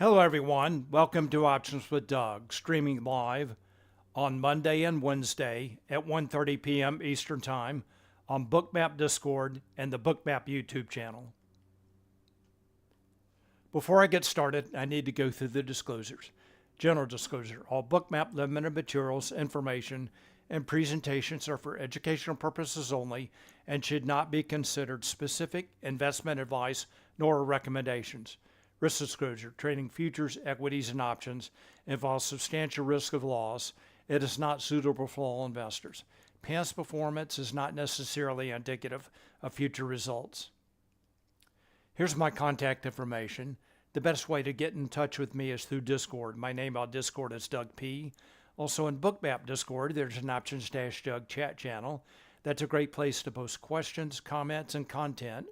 Hello everyone, welcome to Options with Doug, streaming live on Monday and Wednesday at 1:30 p.m. Eastern Time on Bookmap Discord and the Bookmap YouTube channel. Before I get started, I need to go through the disclosures. General disclosure: all Bookmap Limited materials, information, and presentations are for educational purposes only and should not be considered specific investment advice nor recommendations. Risk disclosure: trading futures, equities, and options involves substantial risk of loss. It is not suitable for all investors. Past performance is not necessarily indicative of future results. Here's my contact information. The best way to get in touch with me is through Discord. My name on Discord is Doug P. Also in Bookmap Discord, there's an Options-Doug chat channel. That's a great place to post questions, comments, and content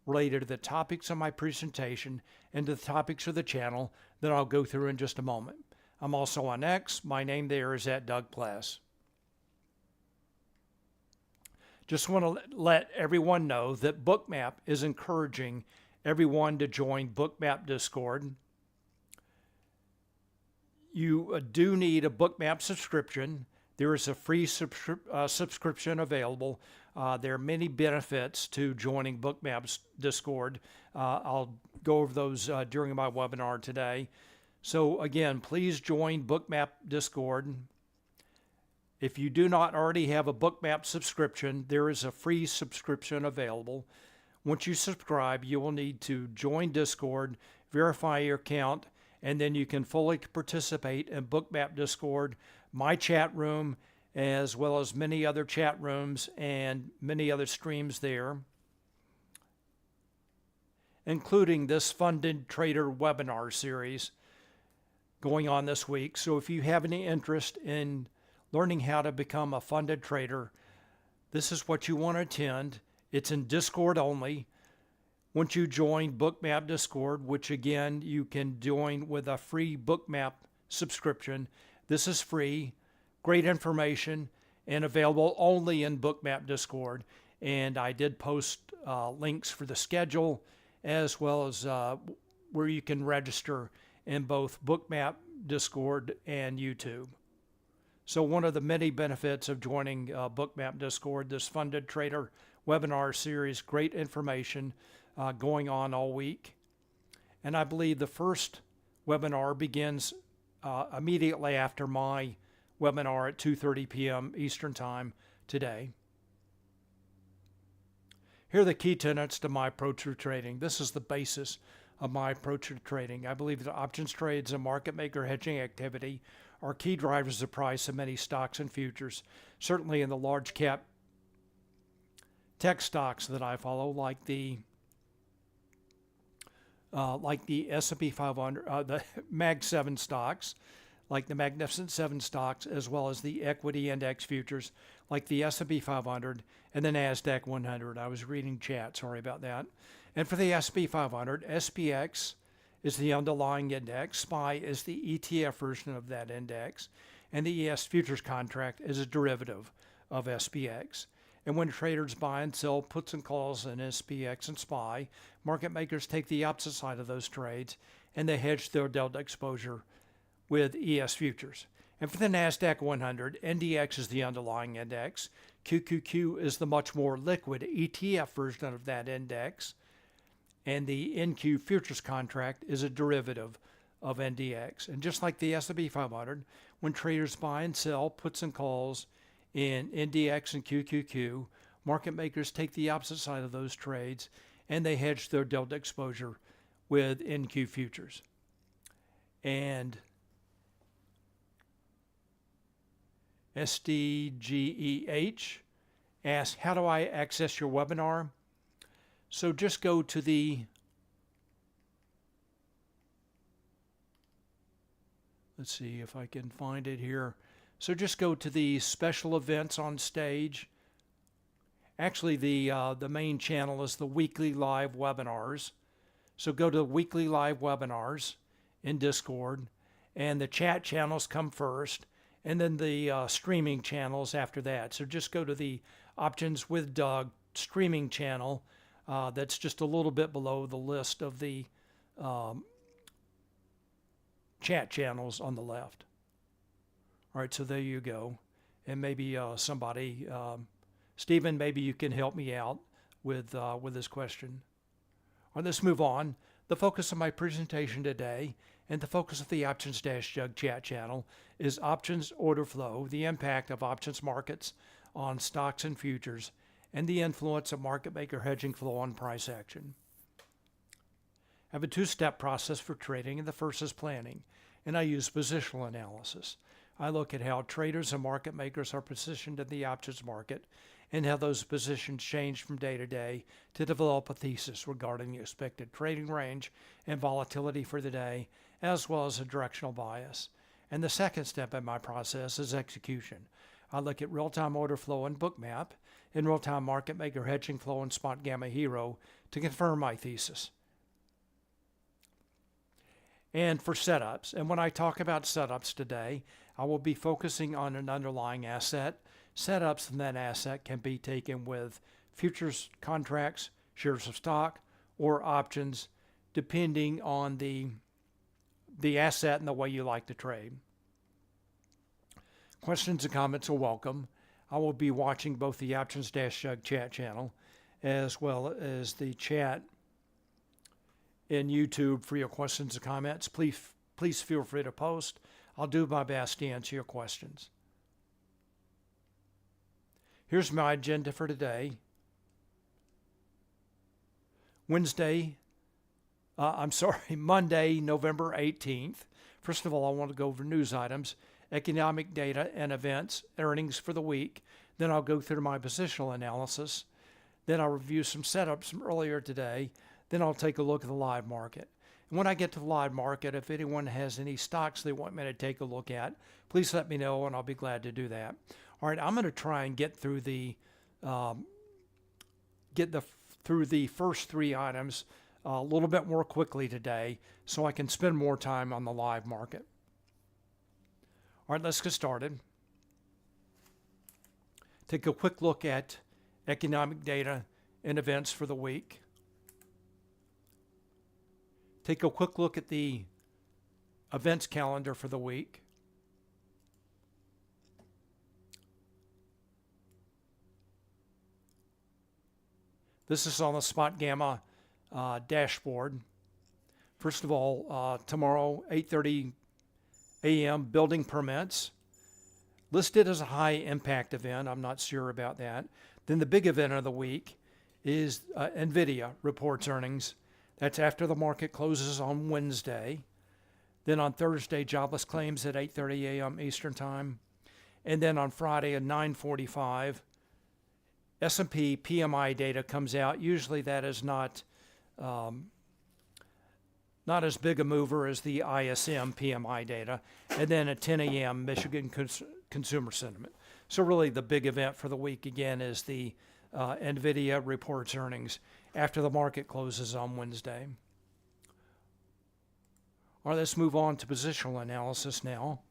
related to the topics of my presentation and to the topics of the channel that I'll go through in just a moment. I'm also on X. My name there is @Pless. Just want to let everyone know that Bookmap is encouraging everyone to join Bookmap Discord. You do need a Bookmap subscription. There is a free subscription available. There are many benefits to joining Bookmap's Discord. I'll go over those during my webinar today. So again, please join Bookmap Discord. If you do not already have a Bookmap subscription, there is a free subscription available. Once you subscribe, you will need to join Discord, verify your account, and then you can fully participate in Bookmap Discord, my chat room, as well as many other chat rooms and many other streams there, including this Funded Trader webinar series going on this week. So if you have any interest in learning how to become a funded trader, this is what you want to attend. It's in Discord only. Once you join Bookmap Discord, which again, you can join with a free Bookmap subscription. This is free, great information, and available only in Bookmap Discord. And I did post links for the schedule as well as where you can register in both Bookmap Discord and YouTube. So one of the many benefits of joining Bookmap Discord, this Funded Trader webinar series, great information going on all week. And I believe the first webinar begins immediately after my webinar at 2:30 p.m. Eastern Time today. Here are the key tenets to my approach to trading. This is the basis of my approach to trading. I believe that options trades and market maker hedging activity are key drivers of price of many stocks and futures, certainly in the large cap tech stocks that I follow, like the S&P 500, the Mag 7 stocks, like the Magnificent 7 stocks, as well as the equity index futures, like the S&P 500 and the NASDAQ 100. I was reading chat, sorry about that. And for the S&P 500, SPX is the underlying index, SPY is the ETF version of that index, and the ES futures contract is a derivative of SPX. And when traders buy and sell puts and calls in SPX and SPY, market makers take the opposite side of those trades and they hedge their delta exposure with ES futures. And for the NASDAQ 100, NDX is the underlying index. QQQ is the much more liquid ETF version of that index. And the NQ futures contract is a derivative of NDX. And just like the S&P 500, when traders buy and sell puts and calls in NDX and QQQ, market makers take the opposite side of those trades and they hedge their delta exposure with NQ futures. And SDGEH asks, how do I access your webinar? So just go to the, let's see if I can find it here. So just go to the special events on stage. Actually, the main channel is the weekly live webinars. So go to the weekly live webinars in Discord, and the chat channels come first, and then the streaming channels after that. So just go to the Options with Doug streaming channel. That's just a little bit below the list of the chat channels on the left. All right, so there you go. And maybe somebody, Stephen, maybe you can help me out with this question. All right, let's move on. The focus of my presentation today and the focus of the Options-Jug chat channel is options order flow, the impact of options markets on stocks and futures, and the influence of market maker hedging flow on price action. I have a two-step process for trading, and the first is planning, and I use positional analysis. I look at how traders and market makers are positioned in the options market and how those positions change from day to day to develop a thesis regarding the expected trading range and volatility for the day, as well as a directional bias. And the second step in my process is execution. I look at real-time order flow in Bookmap and real-time market maker hedging flow in Spotgamma Hero to confirm my thesis. And for setups, and when I talk about setups today, I will be focusing on an underlying asset. Setups in that asset can be taken with futures contracts, shares of stock, or options, depending on the asset and the way you like to trade. Questions and comments are welcome. I will be watching both the Options-Jug chat channel as well as the chat in YouTube for your questions and comments. Please feel free to post. I'll do my best to answer your questions. Here's my agenda for today. Monday, November 18th. First of all, I want to go over news items, economic data and events, earnings for the week. Then I'll go through my positional analysis. Then I'll review some setups from earlier today. Then I'll take a look at the live market. And when I get to the live market, if anyone has any stocks they want me to take a look at, please let me know and I'll be glad to do that. All right, I'm going to try and get through the first three items a little bit more quickly today so I can spend more time on the live market. All right, let's get started. Take a quick look at economic data and events for the week. Take a quick look at the events calendar for the week. This is on the Spotgamma dashboard. First of all, tomorrow, 8:30 a.m., building permits. Listed as a high impact event. I'm not sure about that. Then the big event of the week is NVIDIA reports earnings. That's after the market closes on Wednesday. Then on Thursday, jobless claims at 8:30 a.m. Eastern Time. And then on Friday at 9:45, S&P PMI data comes out. Usually that is not as big a mover as the ISM PMI data. And then at 10 a.m., Michigan consumer sentiment. So really the big event for the week again is the NVIDIA reports earnings after the market closes on Wednesday. All right, let's move on to positional analysis now.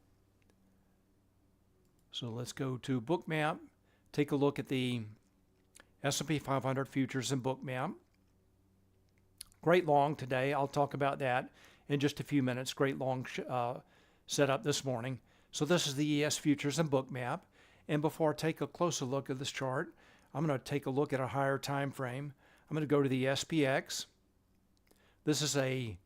So let's go to Bookmap, take a look at the S&P 500 futures in Bookmap. Great long today. I'll talk about that in just a few minutes. Great long setup this morning. So this is the ES futures in Bookmap. And before I take a closer look at this chart, I'm going to take a look at a higher time frame. I'm going to go to the SPX. This is a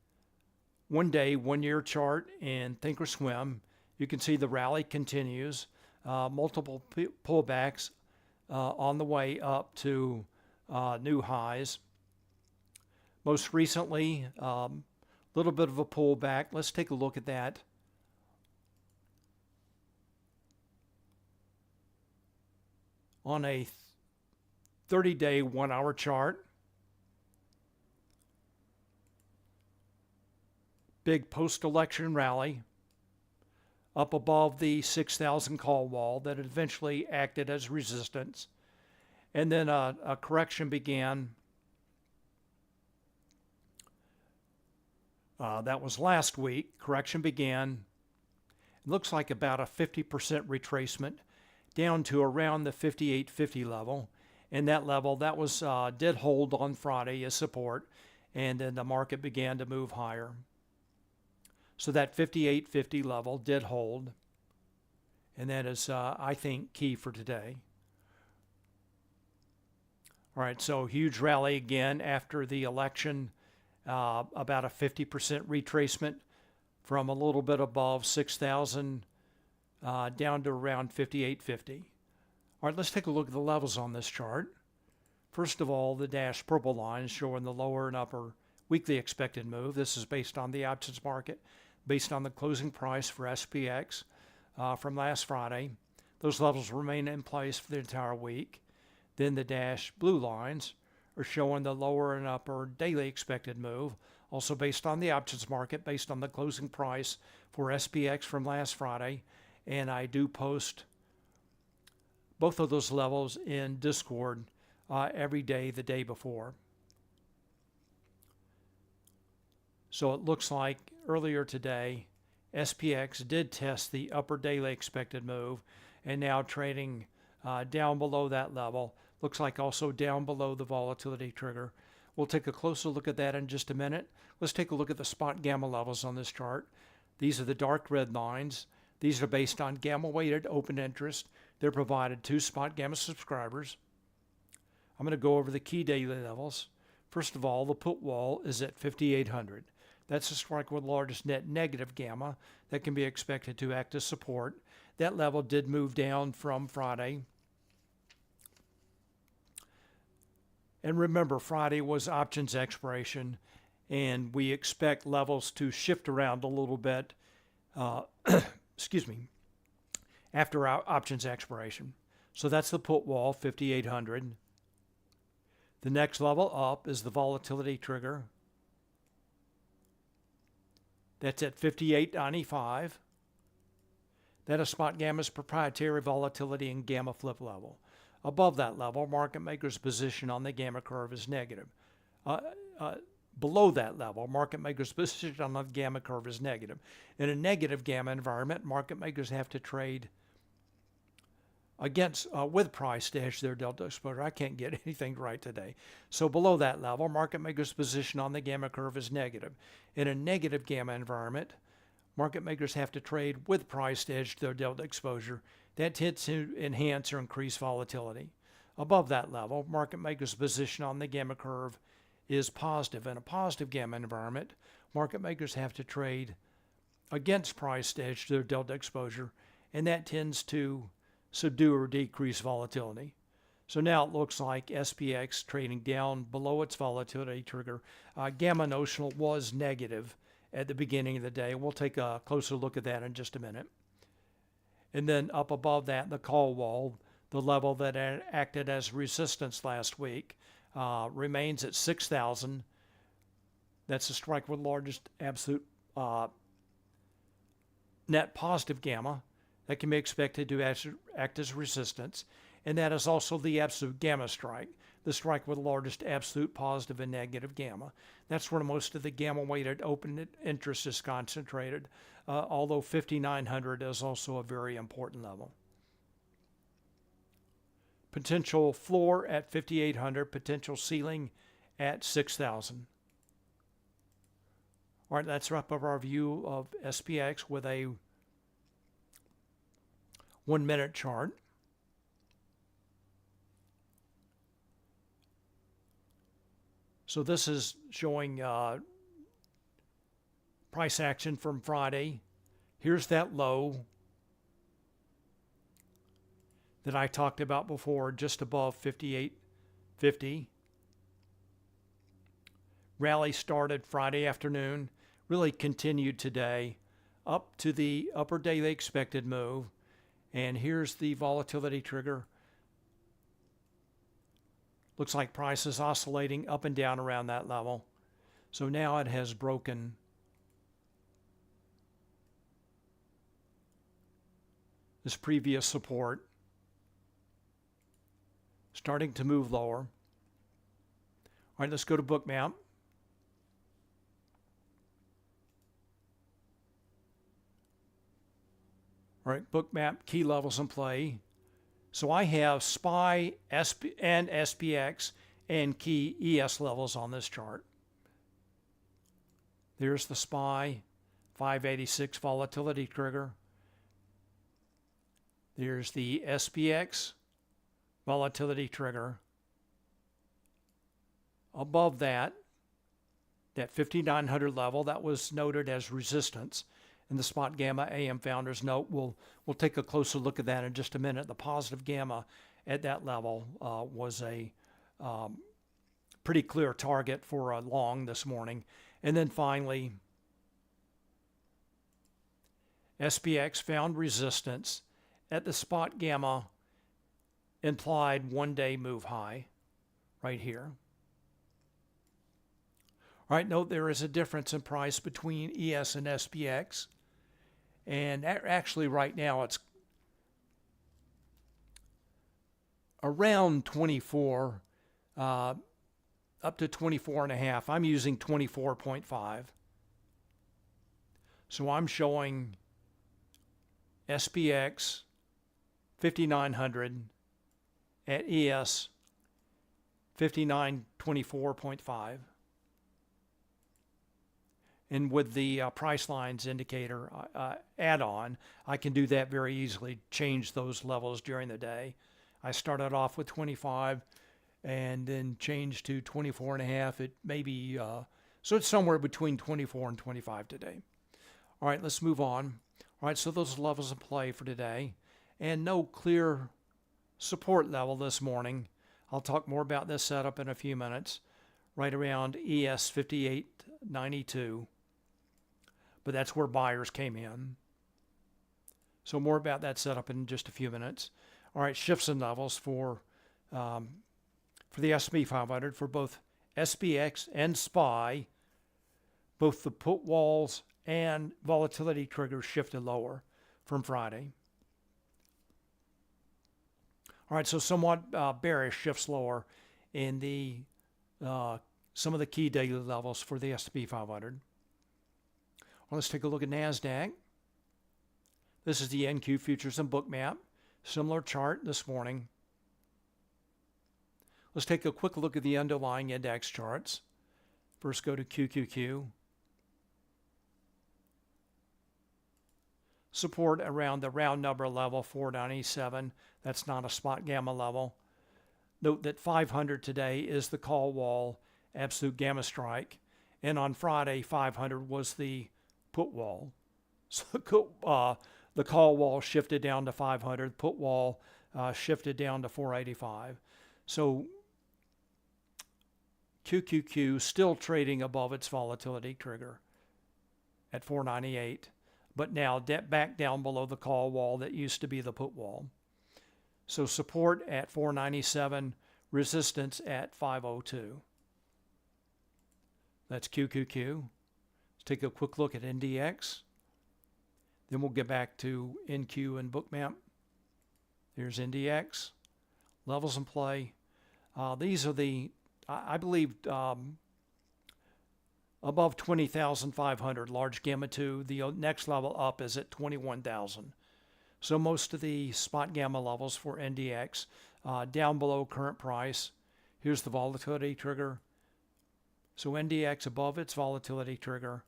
one-day, one-year chart in Thinkorswim. You can see the rally continues. Multiple pullbacks on the way up to new highs. Most recently, a little bit of a pullback. Let's take a look at that. On a 30-day, 1-hour chart. Big post-election rally up above the 6,000 call wall that eventually acted as resistance. And then a correction began. That was last week. Correction began. It looks like about a 50% retracement down to around the 58.50 level. And that level, that was did hold on Friday as support. And then the market began to move higher. So that 58.50 level did hold, and that is, I think, key for today. All right, so huge rally again after the election, about a 50% retracement from a little bit above 6,000 down to around 58.50. All right, let's take a look at the levels on this chart. First of all, the dashed purple line is showing the lower and upper weekly expected move. This is based on the options market, based on the closing price for SPX from last Friday. Those levels remain in place for the entire week. Then the dashed blue lines are showing the lower and upper daily expected move, also based on the options market, based on the closing price for SPX from last Friday. And I do post both of those levels in Discord every day the day before. So it looks like earlier today, SPX did test the upper daily expected move and now trading down below that level. Looks like also down below the volatility trigger. We'll take a closer look at that in just a minute. Let's take a look at the spot gamma levels on this chart. These are the dark red lines. These are based on gamma weighted open interest. They're provided to Spotgamma subscribers. I'm going to go over the key daily levels. First of all, the put wall is at 5,800. That's the strike with largest net negative gamma that can be expected to act as support. That level did move down from Friday. And remember, Friday was options expiration, and we expect levels to shift around a little bit, after our options expiration. So that's the put wall, 5,800. The next level up is the volatility trigger. That's at 58.95. That is Spotgamma's proprietary volatility and gamma flip level. Above that level, market makers' position on the gamma curve is negative. Below that level, market makers' position on the gamma curve is negative. In a negative gamma environment, market makers have to trade against with price to hedge their delta exposure. I can't get anything right today. So below that level, market makers' position on the gamma curve is negative. In a negative gamma environment, market makers have to trade with price to hedge their delta exposure. That tends to enhance or increase volatility. Above that level, market makers' position on the gamma curve is positive. In a positive gamma environment, market makers have to trade against price to hedge their delta exposure, and that tends to subdue or decrease volatility. So now it looks like SPX trading down below its volatility trigger. Gamma notional was negative at the beginning of the day. We'll take a closer look at that in just a minute. And then up above that, the call wall, the level that acted as resistance last week, remains at 6,000. That's the strike with largest absolute net positive gamma that can be expected to act as resistance. And that is also the absolute gamma strike, the strike with largest absolute positive and negative gamma. That's where most of the gamma-weighted open interest is concentrated, although 5,900 is also a very important level. Potential floor at 5,800, potential ceiling at 6,000. All right, that's wrap up our view of SPX with a 1-minute chart. So this is showing price action from Friday. Here's that low that I talked about before, just above 58.50. Rally started Friday afternoon, really continued today up to the upper daily expected move. And here's the volatility trigger. Looks like price is oscillating up and down around that level. So now it has broken this previous support, starting to move lower. All right, let's go to Bookmap. All right, Bookmap key levels in play. So I have SPY and SPX and key ES levels on this chart. There's the SPY 586 volatility trigger. There's the SPX volatility trigger. Above that, that 5900 level, that was noted as resistance. And the Spotgamma AM Founders note, we'll take a closer look at that in just a minute. The positive gamma at that level was a pretty clear target for a long this morning. And then finally, SPX found resistance at the Spotgamma implied one-day move high right here. All right, note there is a difference in price between ES and SPX. And actually right now it's around 24, up to 24.5. I'm using 24.5. So I'm showing SPX 5900 at ES 5924.5. And with the price lines indicator add-on, I can do that very easily, change those levels during the day. I started off with 25 and then changed to 24.5. It may be, so it's somewhere between 24 and 25 today. All right, let's move on. All right, so those levels in play for today. And no clear support level this morning. I'll talk more about this setup in a few minutes, right around ES 5892. But that's where buyers came in. So more about that setup in just a few minutes. All right, shifts in levels for the S&P 500 for both SPX and SPY. Both the put walls and volatility triggers shifted lower from Friday. All right, so somewhat bearish shifts lower in the some of the key daily levels for the S&P 500. Well, let's take a look at NASDAQ. This is the NQ Futures and Bookmap. Similar chart this morning. Let's take a quick look at the underlying index charts. First go to QQQ. Support around the round number level 497. That's not a Spotgamma level. Note that 500 today is the call wall, absolute gamma strike. And on Friday, 500 was the put wall. So the call wall shifted down to 500, put wall shifted down to 485. So QQQ still trading above its volatility trigger at 498, but now back down below the call wall that used to be the put wall. So support at 497, resistance at 502. That's QQQ. Take a quick look at NDX. Then we'll get back to NQ and Bookmap. There's NDX. Levels in play. These are the, I believe, above 20,500, large gamma 2. The next level up is at 21,000. So most of the spot gamma levels for NDX down below current price. Here's the volatility trigger. So NDX above its volatility trigger.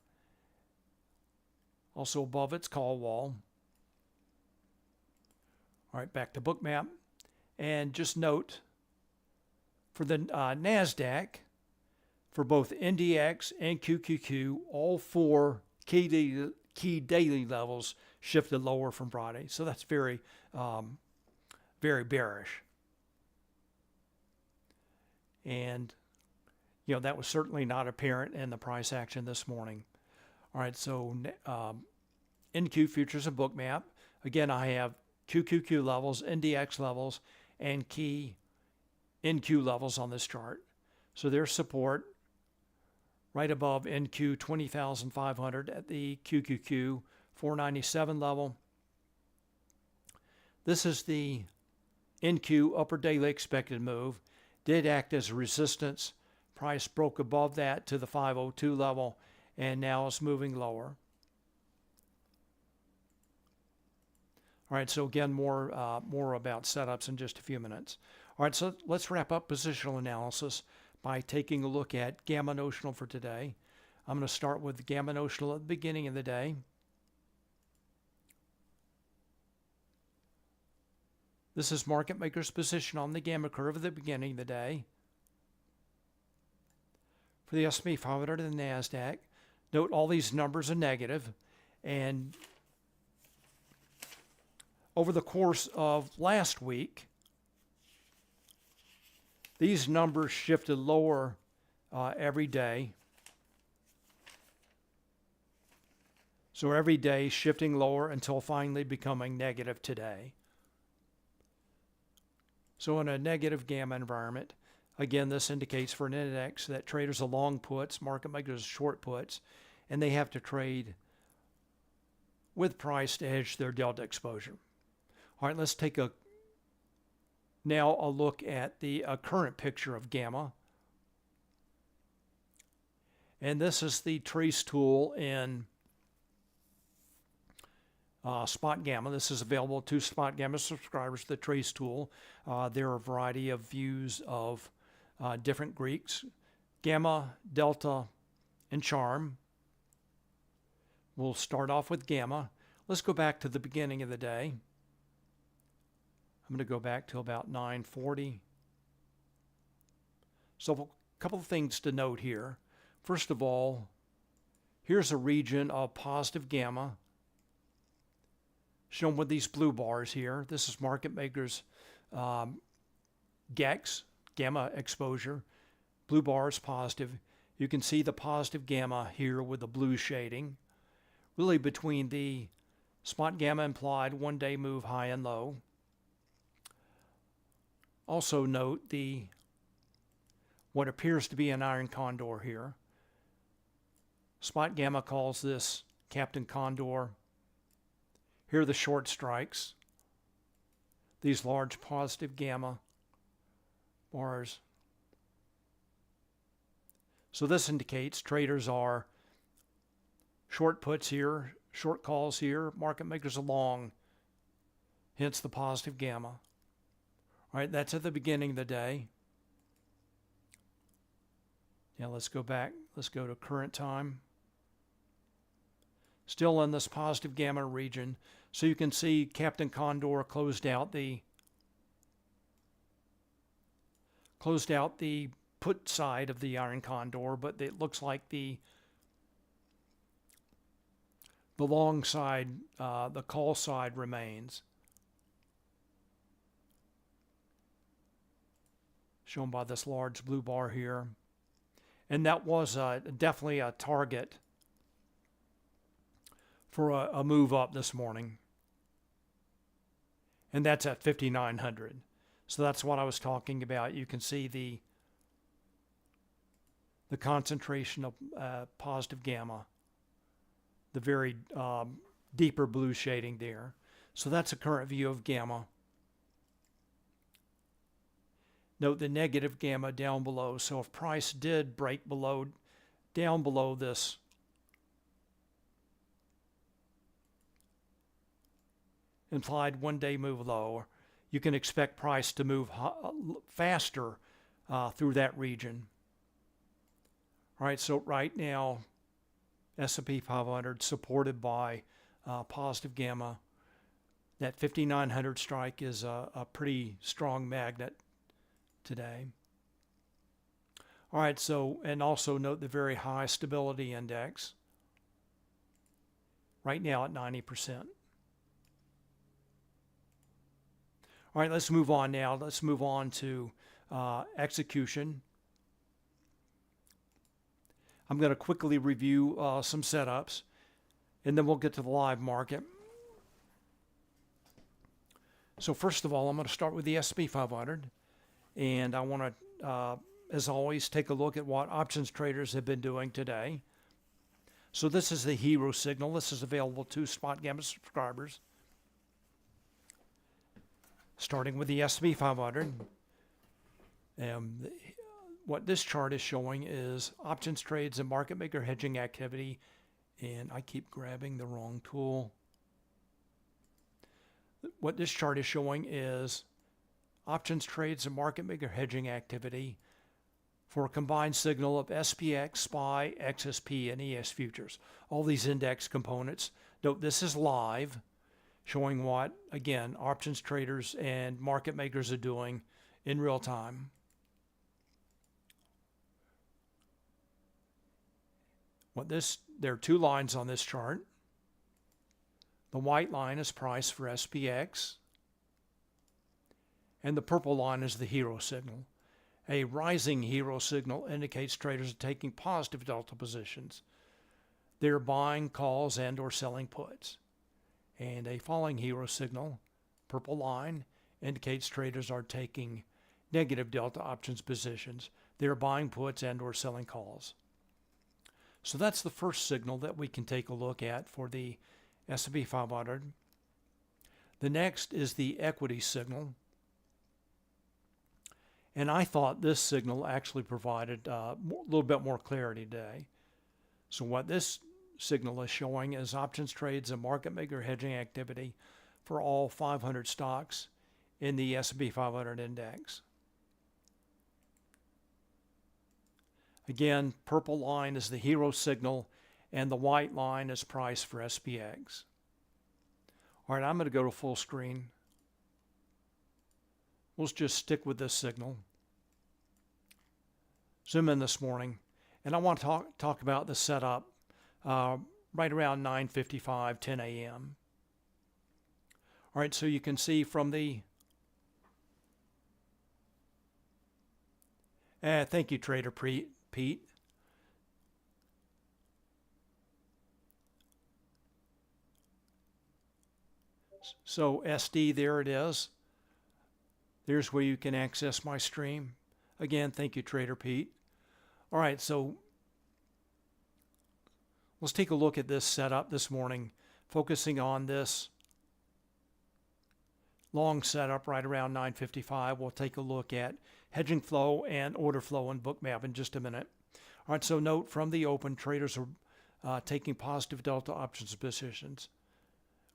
Also above its call wall. All right, back to Bookmap. And just note, for the NASDAQ, for both NDX and QQQ, all four key daily levels shifted lower from Friday. So that's very, very bearish. And, you know, that was certainly not apparent in the price action this morning. All right, so NQ Futures and Bookmap. Again, I have QQQ levels, NDX levels, and key NQ levels on this chart. So there's support right above NQ 20,500 at the QQQ 497 level. This is the NQ upper daily expected move. Did act as a resistance. Price broke above that to the 502 level, and now it's moving lower. All right, so again, more about setups in just a few minutes. All right, so let's wrap up positional analysis by taking a look at gamma notional for today. I'm going to start with the gamma notional at the beginning of the day. This is market maker's position on the gamma curve at the beginning of the day. For the S&P 500 and the NASDAQ, note all these numbers are negative, and over the course of last week, these numbers shifted lower every day. So every day shifting lower until finally becoming negative today. So in a negative gamma environment, again, this indicates for an index that traders are long puts, market makers are short puts, and they have to trade with price to hedge their delta exposure. All right, let's take now a look at the current picture of gamma. And this is the trace tool in Spotgamma. This is available to Spotgamma subscribers, the trace tool. There are a variety of views of different Greeks, gamma, delta, and charm. We'll start off with gamma. Let's go back to the beginning of the day. I'm going to go back to about 9:40. So a couple of things to note here. First of all, here's a region of positive gamma shown with these blue bars here. This is market makers GEX, gamma exposure. Blue bar is positive. You can see the positive gamma here with the blue shading, really between the Spotgamma implied one-day move high and low. Also note what appears to be an iron condor here. Spotgamma calls this Captain Condor. Here are the short strikes. These large positive gamma bars. So this indicates traders are short puts here, short calls here, market makers are long, hence the positive gamma. All right, that's at the beginning of the day. Now let's go back. Let's go to current time. Still in this positive gamma region. So you can see Captain Condor closed out the put side of the iron condor, but it looks like the long side, the call side remains. Shown by this large blue bar here. And that was definitely a target for a move up this morning. And that's at 5,900. So that's what I was talking about. You can see the concentration of positive gamma, the very deeper blue shading there. So that's a current view of gamma. Note the negative gamma down below. So if price did break down below this implied one-day move low, you can expect price to move faster through that region. All right, so right now, S&P 500 supported by positive gamma. That 5,900 strike is a pretty strong magnet today. All right, so, and also note the very high stability index right now at 90%. All right, let's move on now. Let's move on to execution. I'm going to quickly review some setups, and then we'll get to the live market. So first of all, I'm going to start with the S&P 500, and I want to, as always, take a look at what options traders have been doing today. So this is the hero signal. This is available to Spotgamma subscribers. Starting with the S&P 500. What this chart is showing is options trades and market maker hedging activity. And I keep grabbing the wrong tool. What this chart is showing is options trades and market maker hedging activity for a combined signal of SPX, SPY, XSP, and ES futures. All these index components. Note this is live. showing what, again, options traders and market makers are doing in real time. There are two lines on this chart. The white line is price for SPX, and the purple line is the hero signal. A rising hero signal indicates traders are taking positive delta positions. They're buying calls and or selling puts. And a falling hero signal, purple line, indicates traders are taking negative delta options positions. They're buying puts and or selling calls. So that's the first signal that we can take a look at for the S&P 500. The next is the equity signal. And I thought this signal actually provided a little bit more clarity today. So what this signal is showing is options trades and market maker hedging activity for all 500 stocks in the S&P 500 index. Again, purple line is the hero signal, and the white line is price for SPX. All right, I'm going to go to full screen. We'll just stick with this signal. Zoom in this morning, and I want to talk about the setup right around 9:55, 10 a.m. All right, so you can see from the thank you, Trader Pete. So SD, there it is. There's where you can access my stream. Again, thank you, Trader Pete. All right, so let's take a look at this setup this morning, focusing on this long setup right around 9:55. We'll take a look at hedging flow and order flow in Bookmap in just a minute. All right, so note from the open, traders are taking positive delta options positions.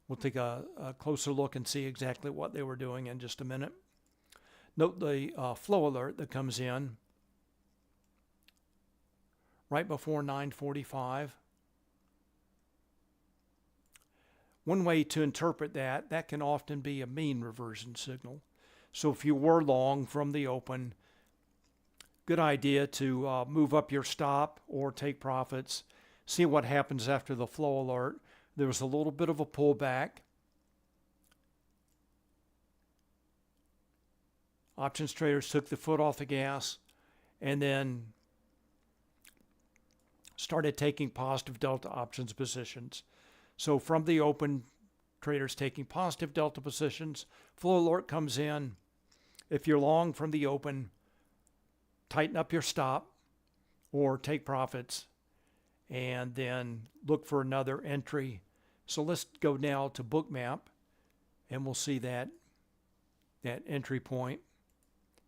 We'll take a closer look and see exactly what they were doing in just a minute. Note the flow alert that comes in right before 9:45. One way to interpret that can often be a mean reversion signal. So if you were long from the open, good idea to move up your stop or take profits, see what happens after the flow alert. There was a little bit of a pullback. Options traders took the foot off the gas and then started taking positive delta options positions. So from the open, traders taking positive delta positions, flow alert comes in. If you're long from the open, tighten up your stop or take profits and then look for another entry. So let's go now to Bookmap and we'll see that entry point,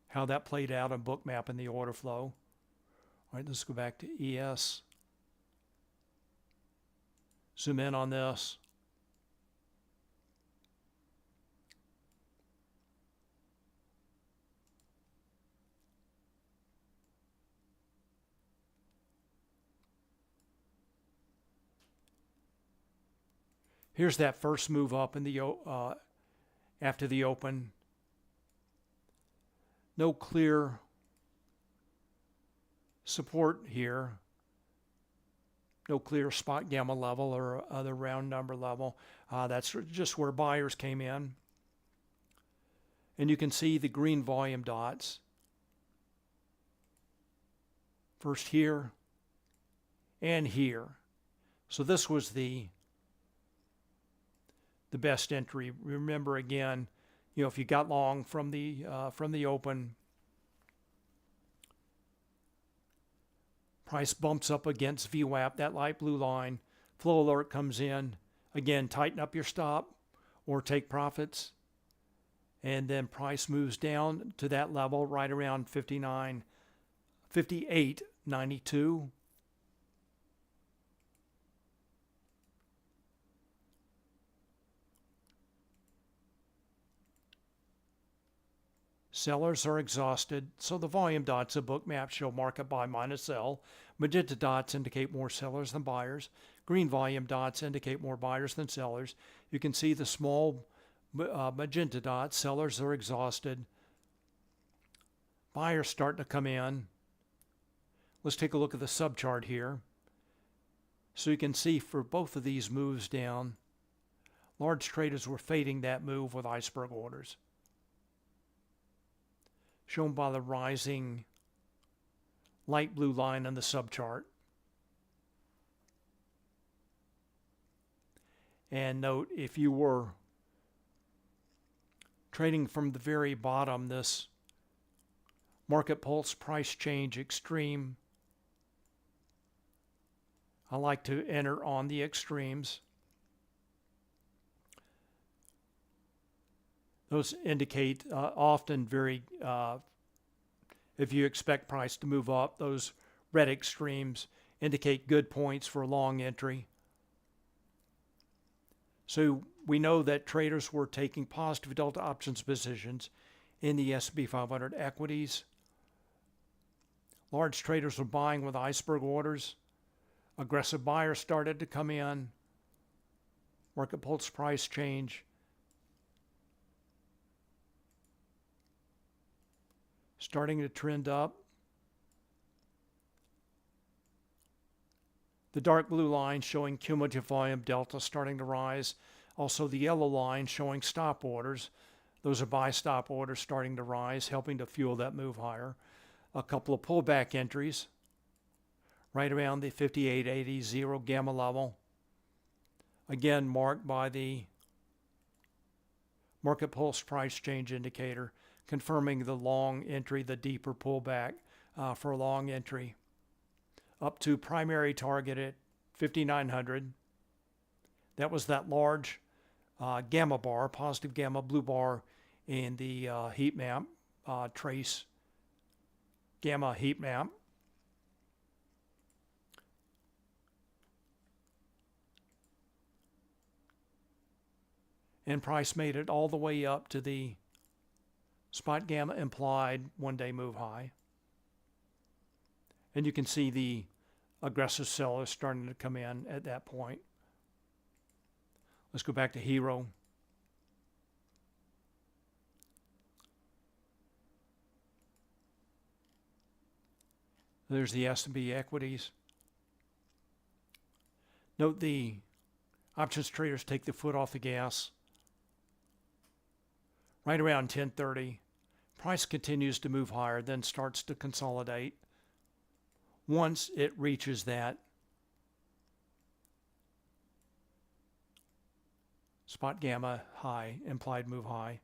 how that played out on Bookmap in the order flow. All right, let's go back to ES. Zoom in on this. Here's that first move up in the after the open. No clear support here. No clear Spotgamma level or other round number level. That's just where buyers came in. And you can see the green volume dots. First here and here. So this was the best entry. Remember again, if you got long from the open, price bumps up against VWAP, that light blue line. Flow alert comes in. Again, tighten up your stop or take profits. And then price moves down to that level right around 58.92. Sellers are exhausted, so the volume dots of Bookmap show market buy minus sell. Magenta dots indicate more sellers than buyers. Green volume dots indicate more buyers than sellers. You can see the small magenta dots. Sellers are exhausted. Buyers starting to come in. Let's take a look at the subchart here. So you can see for both of these moves down, large traders were fading that move with iceberg orders, shown by the rising light blue line on the subchart. And note, if you were trading from the very bottom, this market pulse price change extreme, I like to enter on the extremes. Those indicate often very, if you expect price to move up, those red extremes indicate good points for a long entry. So we know that traders were taking positive delta options positions in the S&P 500 equities. Large traders were buying with iceberg orders. Aggressive buyers started to come in. Market pulse price change. Starting to trend up. The dark blue line showing cumulative volume delta starting to rise. Also the yellow line showing stop orders. Those are buy stop orders starting to rise, helping to fuel that move higher. A couple of pullback entries right around the 58.80 zero gamma level. Again, marked by the market pulse price change indicator, confirming the long entry, the deeper pullback for a long entry. Up to primary target at 5,900. That was that large gamma bar, positive gamma blue bar in the heat map, trace gamma heat map. And price made it all the way up to the Spotgamma implied one-day move high. And you can see the aggressive sellers starting to come in at that point. Let's go back to Hero. There's the S&P equities. Note the options traders take the foot off the gas right around 10:30. Price continues to move higher, then starts to consolidate. Once it reaches that Spotgamma high, implied move high.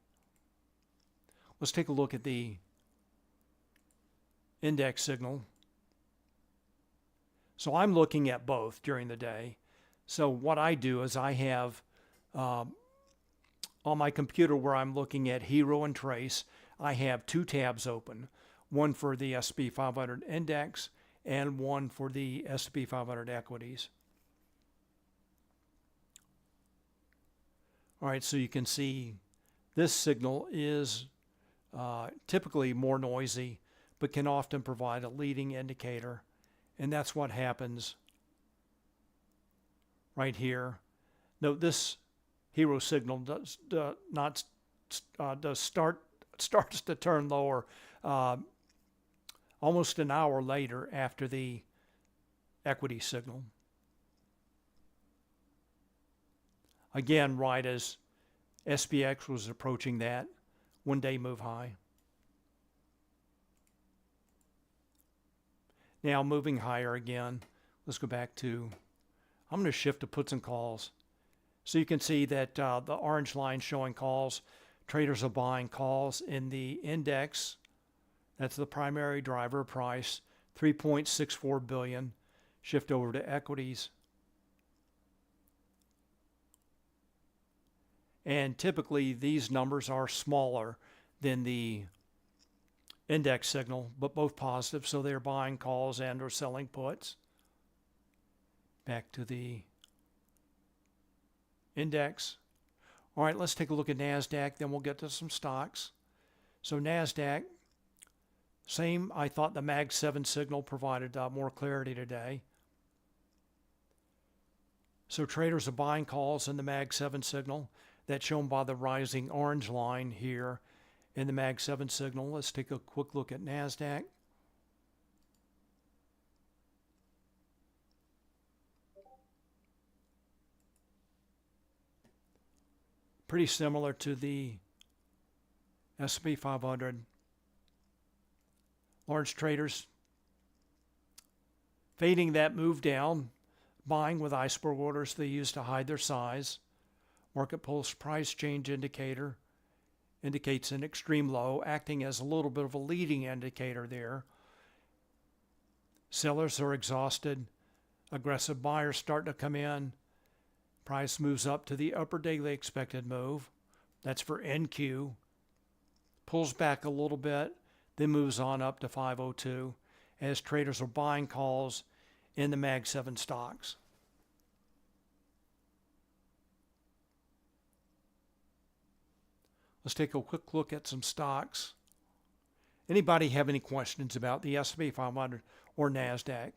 Let's take a look at the index signal. So I'm looking at both during the day. So what I do is I have on my computer where I'm looking at Hero and Trace, I have two tabs open, one for the S&P 500 index and one for the S&P 500 equities. All right, so you can see this signal is typically more noisy, but can often provide a leading indicator. And that's what happens right here. Note this Hero signal starts to turn lower almost an hour later after the equity signal. Again, right as SPX was approaching that one-day move high. Now moving higher again. Let's go back to, I'm going to shift to puts and calls. So you can see that the orange line showing calls. Traders are buying calls in the index. That's the primary driver price, 3.64 billion. Shift over to equities. And typically these numbers are smaller than the index signal, but both positive, so they're buying calls and or selling puts. Back to the index. All right, let's take a look at NASDAQ, then we'll get to some stocks. So NASDAQ, same. I thought the Mag 7 signal provided more clarity today. So traders are buying calls in the Mag 7 signal. That's shown by the rising orange line here in the Mag 7 signal. Let's take a quick look at NASDAQ. Pretty similar to the S&P 500. Large traders fading that move down, buying with iceberg orders they use to hide their size. Market pulse price change indicator indicates an extreme low, acting as a little bit of a leading indicator there. Sellers are exhausted. Aggressive buyers start to come in. Price moves up to the upper daily expected move. That's for NQ. Pulls back a little bit, then moves on up to 502 as traders are buying calls in the Mag 7 stocks. Let's take a quick look at some stocks. Anybody have any questions about the S&P 500 or NASDAQ?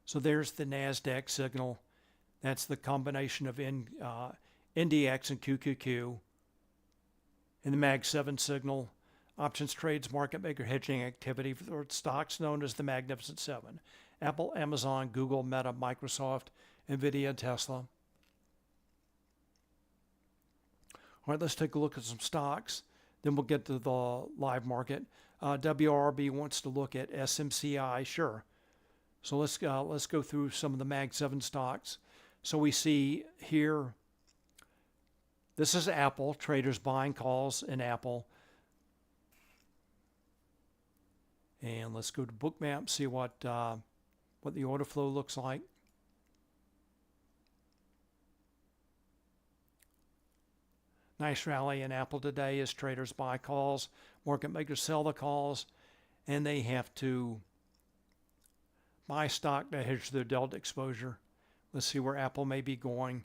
So there's the NASDAQ signal. That's the combination of NDX and QQQ. In the Mag 7 signal, options trades market maker hedging activity for stocks known as the Magnificent Seven: Apple, Amazon, Google, Meta, Microsoft, Nvidia, and Tesla. All right, let's take a look at some stocks. Then we'll get to the live market. WRB wants to look at SMCI. Sure. So let's go through some of the Mag 7 stocks. So we see here, this is Apple, traders buying calls in Apple. And let's go to Bookmap, see what the order flow looks like. Nice rally in Apple today as traders buy calls, market makers sell the calls, and they have to buy stock to hedge their delta exposure. Let's see where Apple may be going.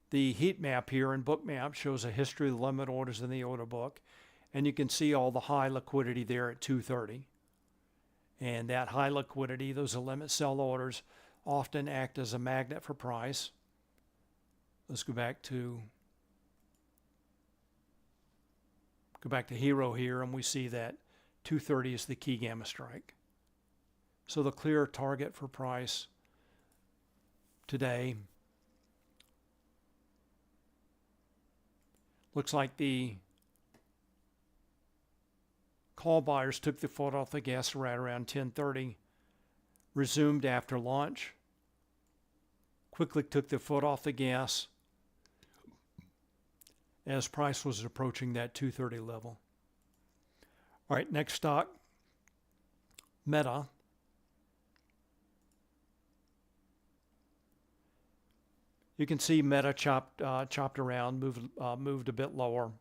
The heat map here in Bookmap shows a history of limit orders in the order book, and you can see all the high liquidity there at 230. And that high liquidity, those limit sell orders, often act as a magnet for price. Let's go back to Hero here, and we see that 230 is the key gamma strike. So the clear target for price today looks like the call buyers took the foot off the gas right around 10:30, resumed after lunch, quickly took the foot off the gas as price was approaching that 230 level. All right, next stock, Meta. You can see Meta chopped around, moved a bit lower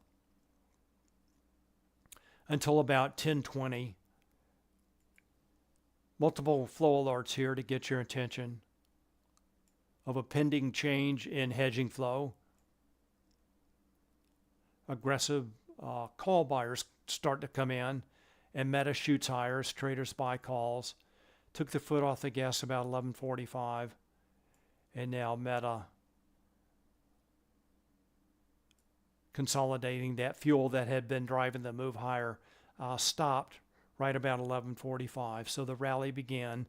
until about 10:20. Multiple flow alerts here to get your attention of a pending change in hedging flow. Aggressive call buyers start to come in, and Meta shoots higher as traders buy calls. Took the foot off the gas about 11:45, and now Meta consolidating. That fuel that had been driving the move higher stopped right about 11:45. So the rally began,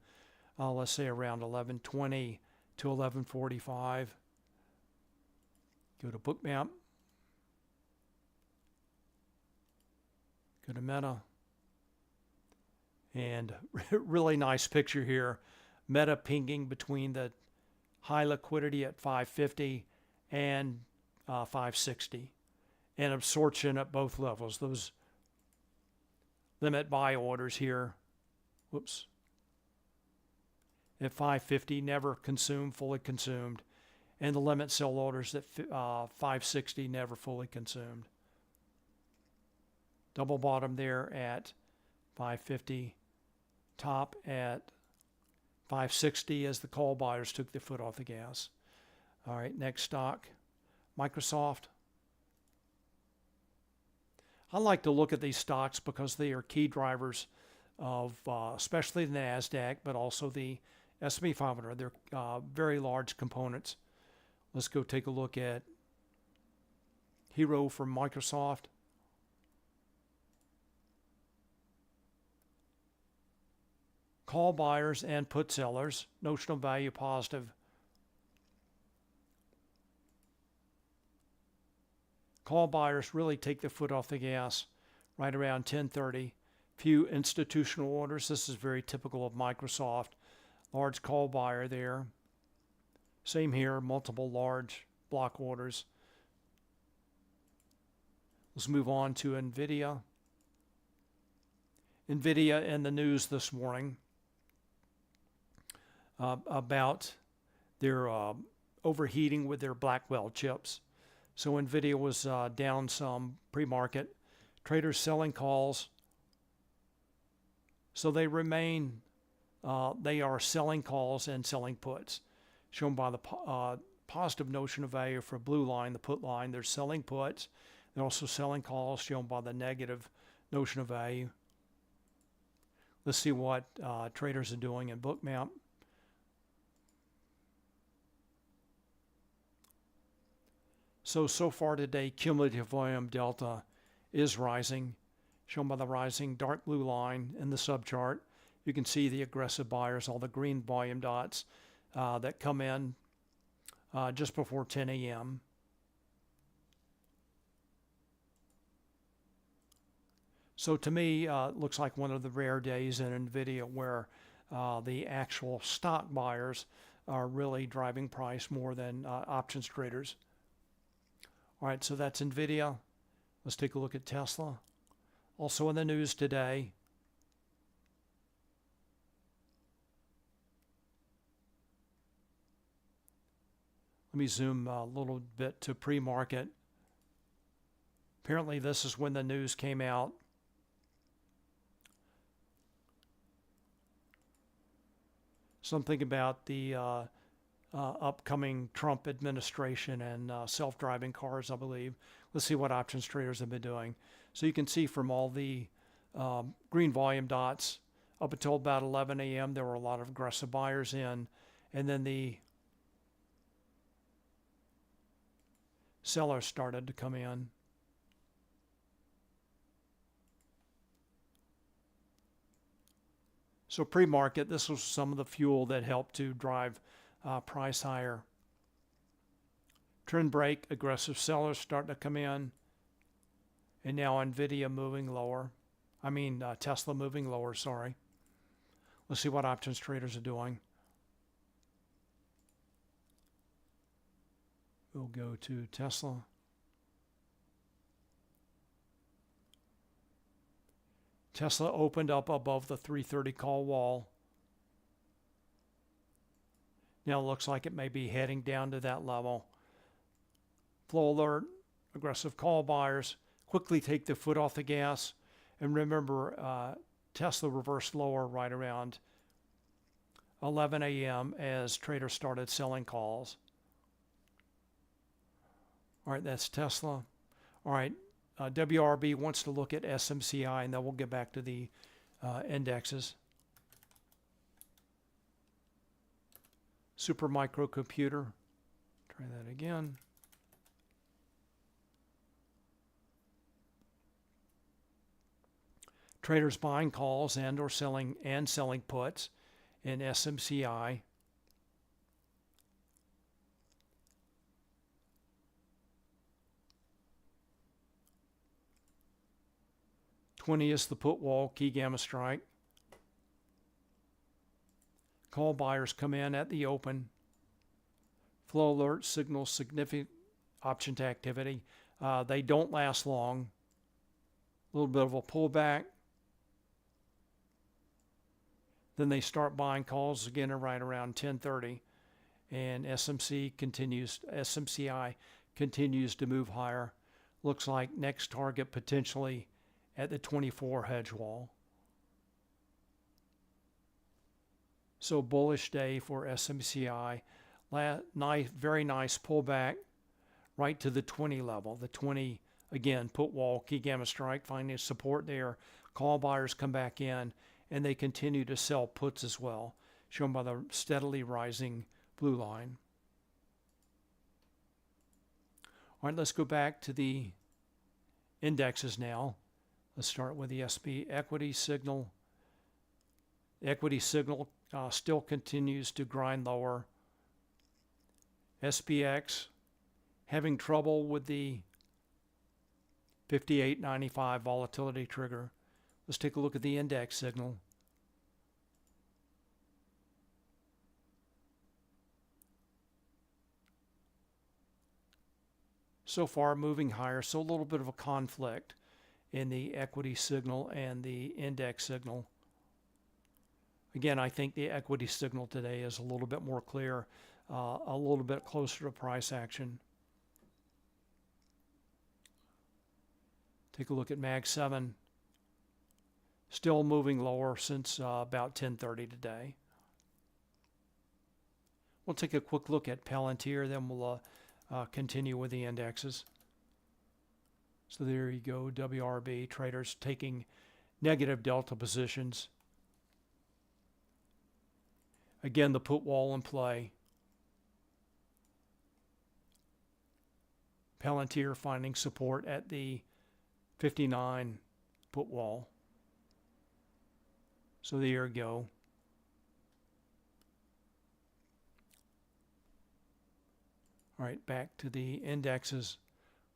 let's say around 11:20 to 11:45. Go to Bookmap. Go to Meta. And really nice picture here. Meta pinging between the high liquidity at 550 and 560. And absorption at both levels. Those limit buy orders here, at 550 never consumed, fully consumed, and the limit sell orders at 560 never fully consumed. Double bottom there at 550, top at 560 as the call buyers took their foot off the gas. All right, next stock, Microsoft. I like to look at these stocks because they are key drivers of especially the NASDAQ, but also the S&P 500. They're very large components. Let's go take a look at Hero from Microsoft. Call buyers and put sellers, notional value positive. Call buyers really take the foot off the gas right around 10:30. Few institutional orders. This is very typical of Microsoft. Large call buyer there. Same here, multiple large block orders. Let's move on to NVIDIA. NVIDIA in the news this morning about their overheating with their Blackwell chips. So NVIDIA was down some pre-market. Traders selling calls. So they remain, they are selling calls and selling puts, shown by the positive notion of value for blue line, the put line. They're selling puts. They're also selling calls, shown by the negative notion of value. Let's see what traders are doing in Bookmap. So far today, cumulative volume delta is rising, shown by the rising dark blue line in the subchart. You can see the aggressive buyers, all the green volume dots that come in just before 10 a.m. So to me, it looks like one of the rare days in NVIDIA where the actual stock buyers are really driving price more than options traders. All right, so that's NVIDIA. Let's take a look at Tesla. Also in the news today, let me zoom a little bit to pre-market. Apparently this is when the news came out. Something about the upcoming Trump administration and self-driving cars, I believe. Let's see what options traders have been doing. So you can see from all the green volume dots up until about 11 a.m. there were a lot of aggressive buyers in, and then the sellers started to come in. So pre-market, this was some of the fuel that helped to drive price higher. Trend break, aggressive sellers starting to come in. And now NVIDIA moving lower. Tesla moving lower, sorry. Let's see what options traders are doing. We'll go to Tesla. Tesla opened up above the 330 call wall. Now it looks like it may be heading down to that level. Flow alert, aggressive call buyers quickly take their foot off the gas. And remember, Tesla reversed lower right around 11 a.m. as traders started selling calls. All right, that's Tesla. All right, WRB wants to look at SMCI, and then we'll get back to the indexes. Super microcomputer. Try that again. Traders buying calls and or selling puts in SMCI. '20 is the put wall, key gamma strike. Call buyers come in at the open. Flow alert signals significant options activity. They don't last long. A little bit of a pullback. Then they start buying calls again right around 10:30, and SMCI continues to move higher. Looks like next target potentially at the 24 hedge wall. So bullish day for SMCI. Very nice pullback right to the 20 level. The 20, again, put wall, key gamma strike, finding support there. Call buyers come back in, and they continue to sell puts as well, shown by the steadily rising blue line. All right, let's go back to the indexes now. Let's start with the S&P equity signal. The equity signal still continues to grind lower. SPX having trouble with the 58.95 volatility trigger. Let's take a look at the index signal. So far moving higher, so a little bit of a conflict in the equity signal and the index signal. Again, I think the equity signal today is a little bit more clear, a little bit closer to price action. Take a look at Mag 7. Still moving lower since about 10:30 today. We'll take a quick look at Palantir, then we'll continue with the indexes. So there you go, WRB traders taking negative delta positions. Again, the put wall in play. Palantir finding support at the 59 put wall. So there you go. All right, back to the indexes.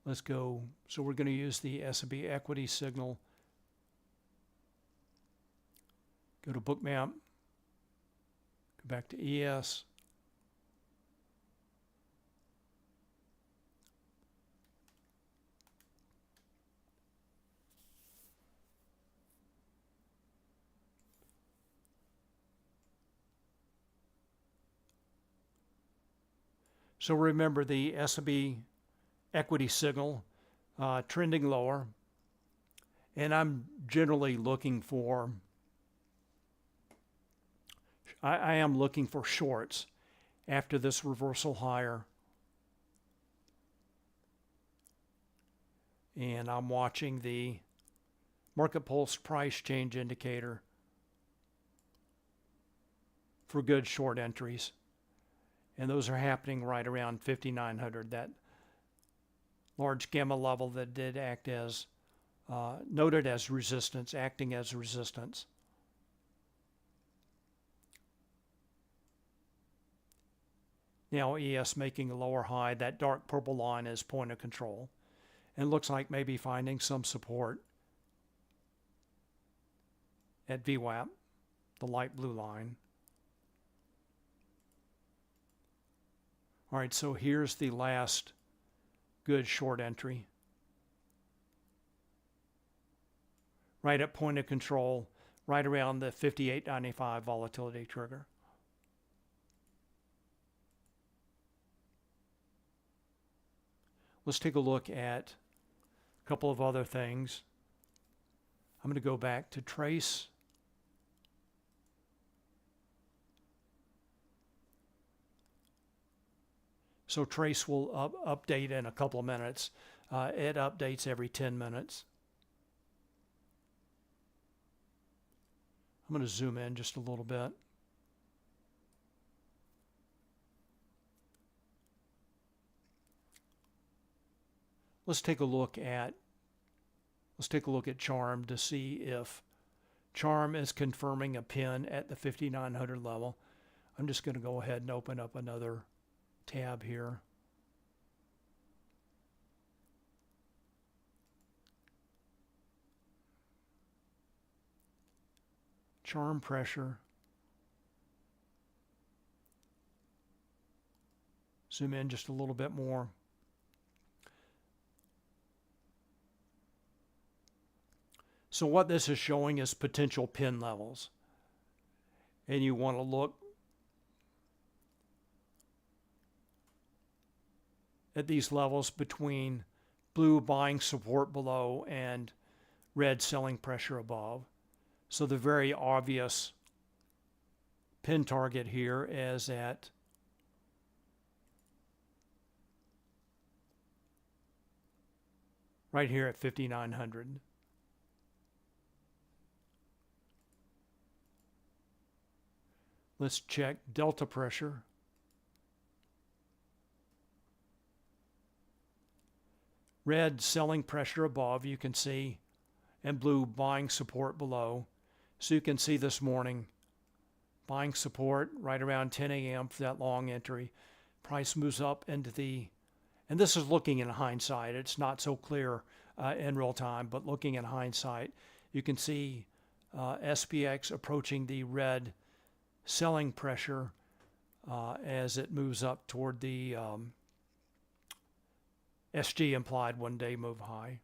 Let's go. So we're going to use the S&P equity signal. Go to Bookmap. Go back to ES. So remember the S&P equity signal trending lower, and I'm generally looking for, I am looking for shorts after this reversal higher, and I'm watching the market pulse price change indicator for good short entries. And those are happening right around 5,900, that large gamma level that did act as, noted as resistance, acting as resistance. Now ES making a lower high. That dark purple line is point of control. And looks like maybe finding some support at VWAP, the light blue line. All right, so here's the last good short entry. Right at point of control, right around the 58.95 volatility trigger. Let's take a look at a couple of other things. I'm going to go back to Trace. So Trace will update in a couple of minutes. It updates every 10 minutes. I'm going to zoom in just a little bit. Let's take a look at Charm to see if Charm is confirming a pin at the 5,900 level. I'm just going to go ahead and open up another tab here. Charm pressure. Zoom in just a little bit more. So what this is showing is potential pin levels. And you want to look at these levels between blue buying support below and red selling pressure above. So the very obvious pin target here is at right here at 5,900. Let's check delta pressure. Red selling pressure above, you can see, and blue buying support below. So you can see this morning, buying support right around 10 a.m. for that long entry. Price moves up into the, and this is looking in hindsight. It's not so clear in real time, but looking in hindsight, you can see SPX approaching the red selling pressure as it moves up toward the SG implied one-day move high.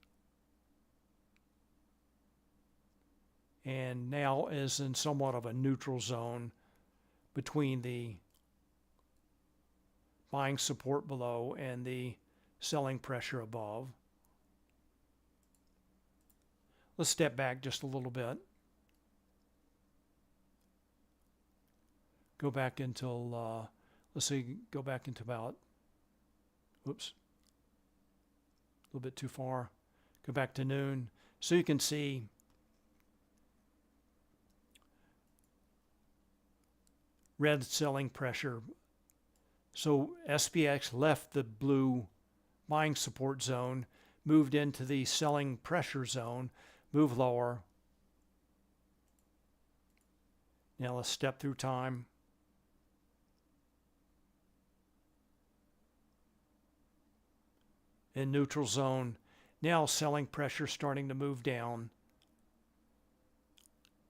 And now is in somewhat of a neutral zone between the buying support below and the selling pressure above. Let's step back just a little bit. Go back until, let's see, go back into about, oops, a little bit too far. Go back to noon. So you can see red selling pressure. So SPX left the blue buying support zone, moved into the selling pressure zone, move lower. Now let's step through time. In neutral zone. Now selling pressure starting to move down.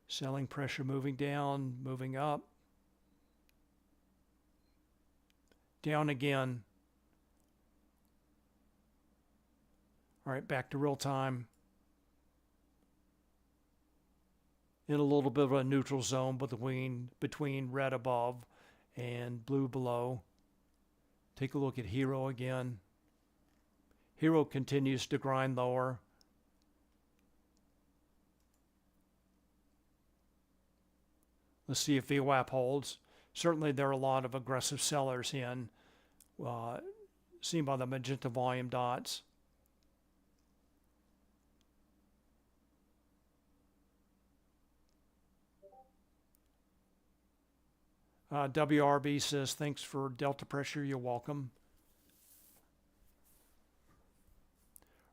Selling pressure moving down, moving up. Down again. All right, back to real time. In a little bit of a neutral zone between red above and blue below. Take a look at Hero again. Hero continues to grind lower. Let's see if VWAP holds. Certainly there are a lot of aggressive sellers in, seen by the magenta volume dots. WRB says, thanks for delta pressure, you're welcome.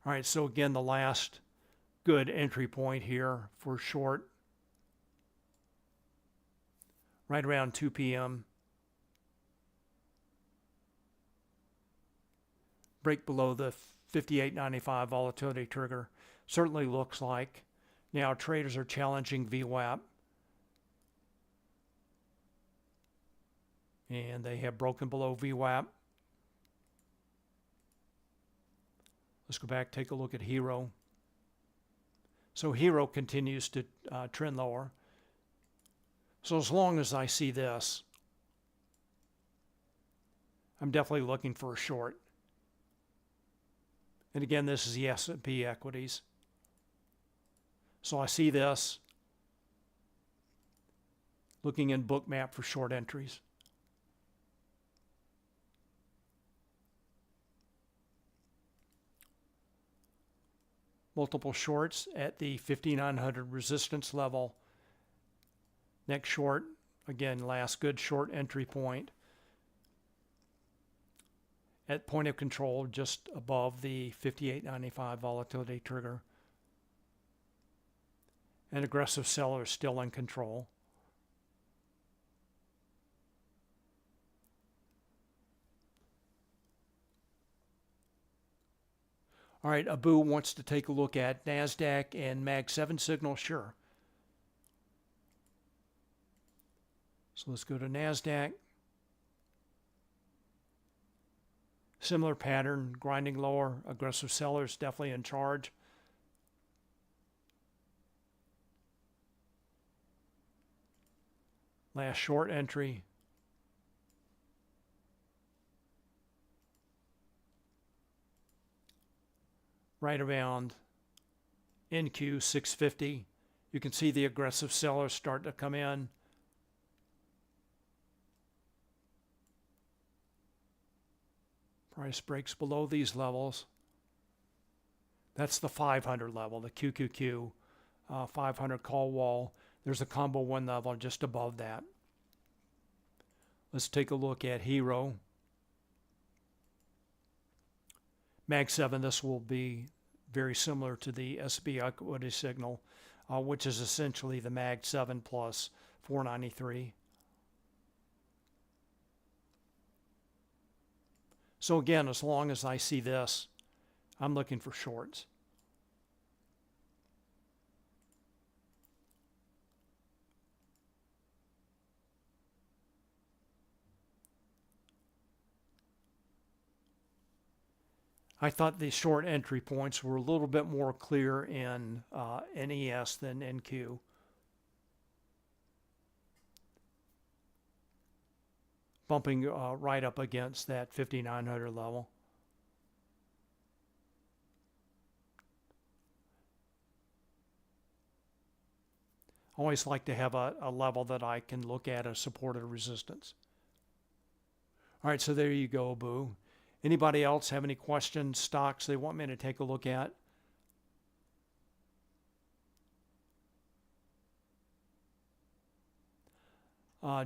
All right, so again, the last good entry point here for short, right around 2 p.m. Break below the 58.95 volatility trigger. Certainly looks like now traders are challenging VWAP. And they have broken below VWAP. Let's go back, take a look at Hero. So Hero continues to trend lower. So as long as I see this, I'm definitely looking for a short. And again, this is the S&P equities. So I see this, looking in Bookmap for short entries. Multiple shorts at the 5,900 resistance level. Next short, again, last good short entry point. At point of control, just above the 58.95 volatility trigger. And aggressive sellers still in control. All right, Abu wants to take a look at NASDAQ and Mag 7 signal. Sure. So let's go to NASDAQ. Similar pattern, grinding lower, aggressive sellers definitely in charge. Last short entry. Right around NQ 650. You can see the aggressive sellers start to come in. Price breaks below these levels. That's the 500 level, the QQQ 500 call wall. There's a combo 1 level just above that. Let's take a look at Hero. Mag 7, this will be very similar to the S&P equity signal, which is essentially the Mag 7 plus 493. So again, as long as I see this, I'm looking for shorts. I thought the short entry points were a little bit more clear in NES than NQ. Bumping right up against that 5,900 level. I always like to have a level that I can look at as support or resistance. All right, so there you go, Boo. Anybody else have any questions, stocks they want me to take a look at?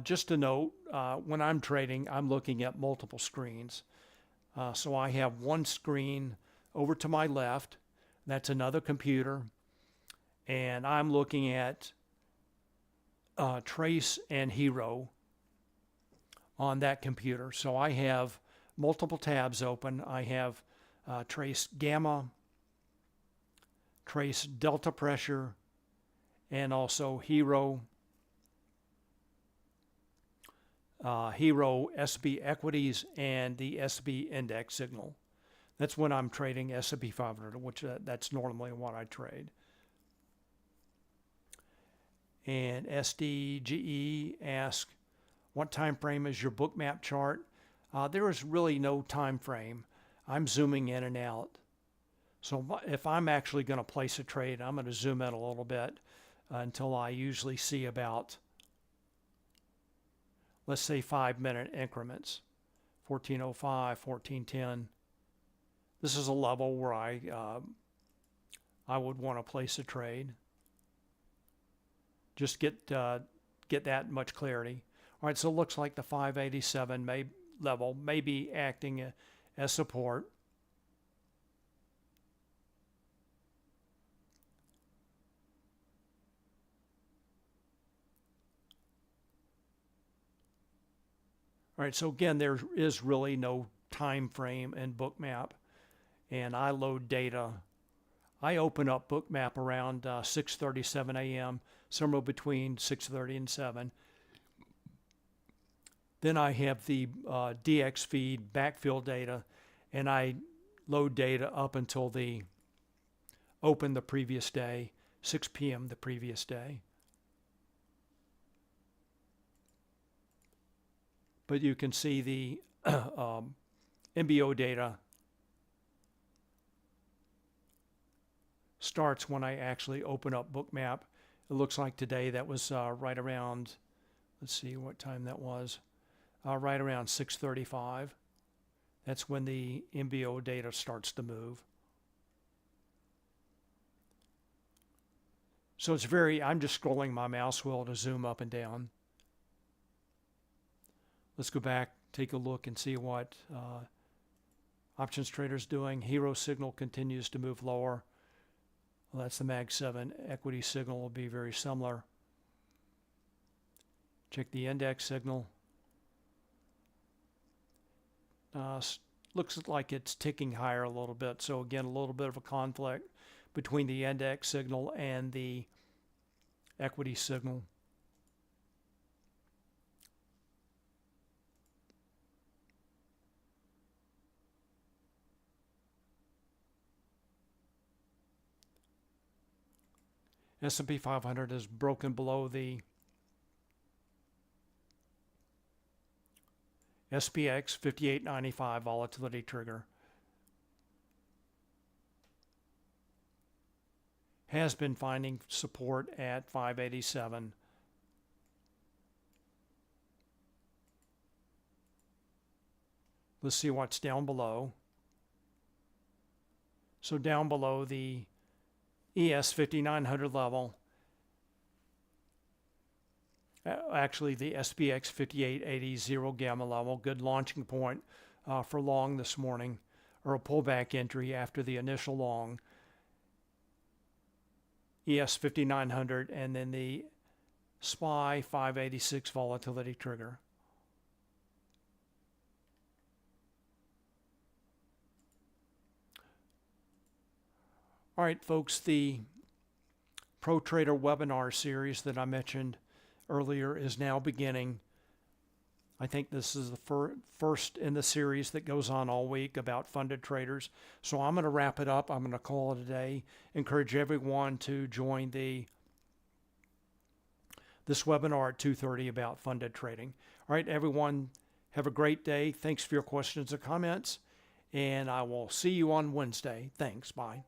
Just a note, when I'm trading, I'm looking at multiple screens. So I have one screen over to my left. That's another computer. And I'm looking at Trace and Hero on that computer. So I have multiple tabs open. I have Trace Gamma, Trace Delta Pressure, and also Hero, Hero S&P Equities, and the S&P Index Signal. That's when I'm trading S&P 500, which that's normally what I trade. And SDGE asks, what time frame is your Bookmap chart? There is really no time frame. I'm zooming in and out. So if I'm actually going to place a trade, I'm going to zoom in a little bit until I usually see about, let's say, 5-minute increments. 1405, 1410. This is a level where I would want to place a trade. Just get that much clarity. All right, so it looks like the 587 level may be acting as support. All right, so again, there is really no time frame in Bookmap, and I load data. I open up Bookmap around 6:37 a.m., somewhere between 6:30 and 7. Then I have the DX feed backfill data, and I load data up until the open the previous day, 6 p.m. the previous day. But you can see the MBO data starts when I actually open up Bookmap. It looks like today that was right around, let's see what time that was, right around 6:35. That's when the MBO data starts to move. So it's I'm just scrolling my mouse wheel to zoom up and down. Let's go back, take a look and see what options traders doing. Hero signal continues to move lower. Well, that's the Mag 7. Equity signal will be very similar. Check the index signal. Looks like it's ticking higher a little bit. So again, a little bit of a conflict between the index signal and the equity signal. S&P 500 is broken below the SPX 5895 volatility trigger. Has been finding support at 587. Let's see what's down below. So down below the ES 5900 level, actually the SPX 5880 zero gamma level, good launching point for long this morning, or a pullback entry after the initial long. ES 5900, and then the SPY 586 volatility trigger. All right, folks, the Pro Trader webinar series that I mentioned earlier is now beginning. I think this is the first in the series that goes on all week about funded traders. So I'm going to wrap it up. I'm going to call it a day. Encourage everyone to join this webinar at 2:30 about funded trading. All right, everyone, have a great day. Thanks for your questions and comments, and I will see you on Wednesday. Thanks. Bye.